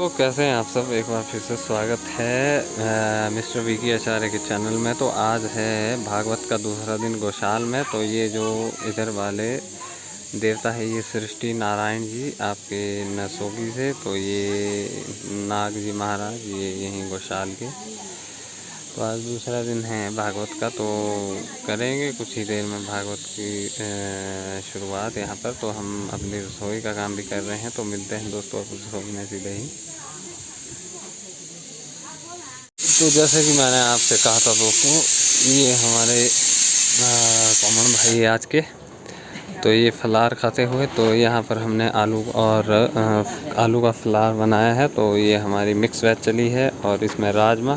तो कैसे हैं आप सब। एक बार फिर से स्वागत है मिस्टर वीकी आचार्य के चैनल में। तो आज है भागवत का दूसरा दिन गौशाल में। तो ये जो इधर वाले देवता है ये सृष्टि नारायण जी आपके नसोगी से। तो ये नाग जी महाराज ये यहीं गौशाल के। तो आज दूसरा दिन है भागवत का। तो करेंगे कुछ ही देर में भागवत की शुरुआत यहाँ पर। तो हम अपनी रसोई का काम भी कर रहे हैं। तो मिलते हैं दोस्तों अब रसोई में सीधे ही। तो जैसे कि मैंने आपसे कहा था दोस्तों, ये हमारे कॉमन भाई आज के। तो ये फलार खाते हुए। तो यहाँ पर हमने आलू का फलार बनाया है। तो ये हमारी मिक्स वेज चली है और इसमें राजमा।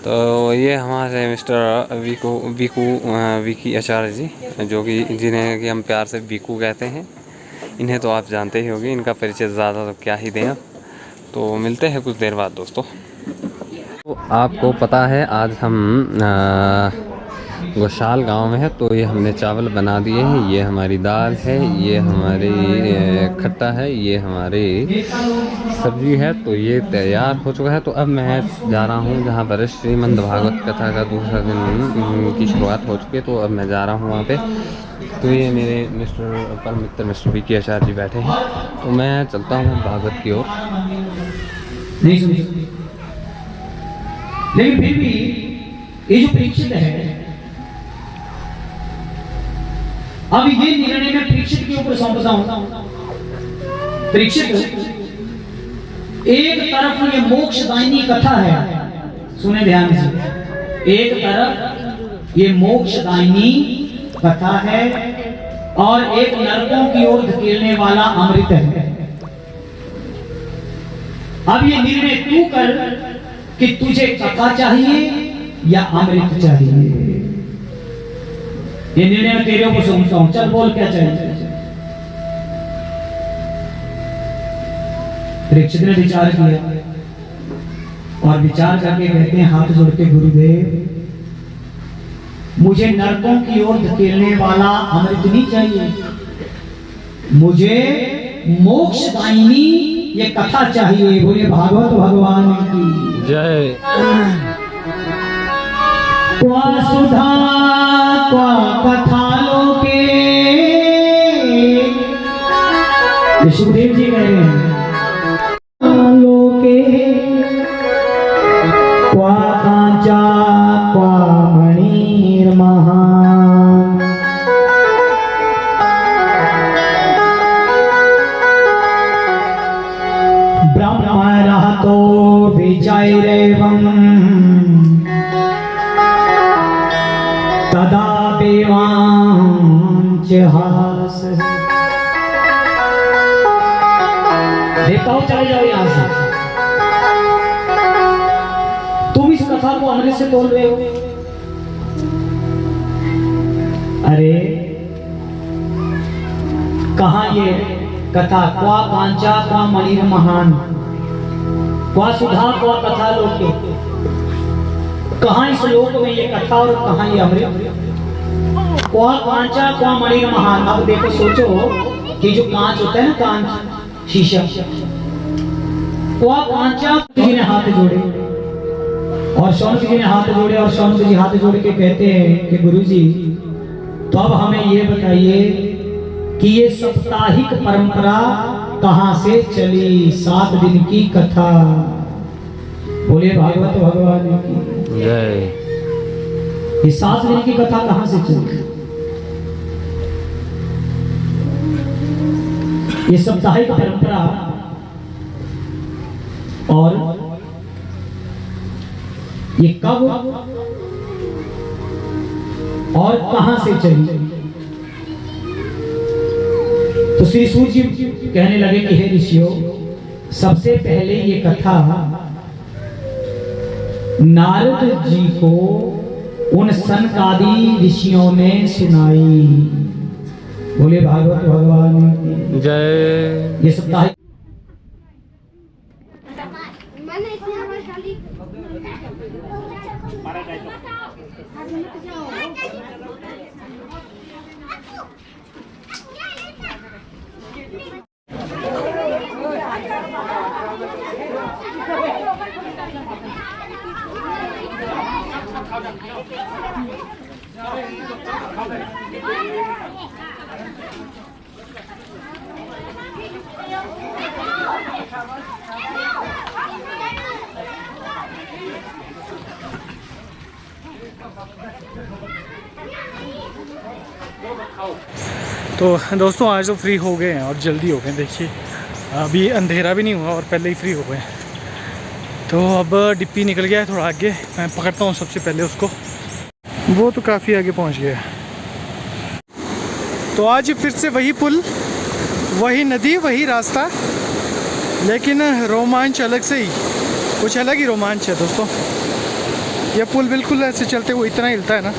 तो ये हमारे मिस्टर वीकी आचार्य जी, जो कि जिन्हें कि हम प्यार से वीकू कहते हैं। इन्हें तो आप जानते ही होंगे, इनका परिचय ज़्यादा तो क्या ही दें। तो मिलते हैं कुछ देर बाद दोस्तों। तो आपको पता है आज हम गौशाल गांव में है। तो ये हमने चावल बना दिए हैं, ये हमारी दाल है, ये हमारी खट्टा है, ये हमारी सब्जी है। तो ये तैयार हो चुका है। तो अब मैं जा रहा हूँ जहाँ पर श्रीमद् भागवत कथा का दूसरा दिन की शुरुआत हो चुकी है। तो अब मैं जा रहा हूँ वहाँ पे। तो ये मेरे परम मित्र मिस्टर वीकी आचार्य जी बैठे हैं। तो मैं चलता हूँ भागवत की ओर। लेकिन फिर भी ये जो परीक्षित है, अब ये निर्णय में परीक्षित के ऊपर सौंपता हूं। परीक्षित एक तरफ ये मोक्षदायिनी कथा है, सुने ध्यान से। एक तरफ ये मोक्षदायिनी कथा है और एक नरकों की ओर धकेलने वाला अमृत है। अब ये निर्णय तू कर कि तुझे कथा चाहिए या अमृत चाहिए। ये निर्णय मैं तेरे ऊपर सुनता हूं। चल बोल क्या चाहिए। परीक्षित ने विचार किया और विचार करके कहते हैं, हाथ जोड़ के गुरुदेव, मुझे नरकों की ओर धकेलने वाला अमृत नहीं चाहिए, मुझे मोक्षदायिनी ये कथा चाहिए। बोले भागवत भगवान की जय। क्वा सुधा क्वा कथा लोके, ये सुखदेव जी कह रहे हैं, लोके क्वा कांचा क्वा मणिर्महा। ब्रह्म तो विजयरेवं तदा देवांच हास। देवताओं चले जाओ यहां से, तुम इस कथा को अमृत से तोल रहे हो। अरे कहां ये कथा, क्वा कांचा क्वा मणिर महान, क्वा सुधा क्वा कथा लोके। कहां इस लोक में ये कथा और कहां ये अमृत। क्वा कांचा क्वा मणिर महान। अब देखो सोचो कि जो कांच होता है ना, कांच शीशा, क्वा कांचा जी ने हाथ जोड़े और शौनक जी ने हाथ जोड़े और शौनक जी हाथ जोड़ के कहते हैं कि गुरुजी, तो अब हमें ये बताइए कि ये साप्ताहिक परंपरा कहां से चली, 7 दिन की कथा। बोले भागवत भगवान की जय। ये 7 दिन की कथा कहां से चली। ये साप्ताहिक परंपरा और ये कब और कहां से चली। तो श्री सूत जी कहने लगे कि हे ऋषियों, सबसे पहले ये कथा नारद जी को उन सनकादि ऋषियों ने सुनाई। बोले भागवत भगवान की जय। ये साप्ताहिक तो दोस्तों आज तो फ्री हो गए हैं और जल्दी हो गए, देखिए अभी अंधेरा भी नहीं हुआ और पहले ही फ्री हो गए। तो अब डिप्पी निकल गया है थोड़ा आगे, मैं पकड़ता हूँ सबसे पहले उसको। वो तो काफ़ी आगे पहुँच गया है। तो आज फिर से वही पुल, वही नदी, वही रास्ता, लेकिन रोमांच अलग से ही, कुछ अलग ही रोमांच है दोस्तों। यह पुल बिल्कुल ऐसे चलते हुए इतना हिलता है ना,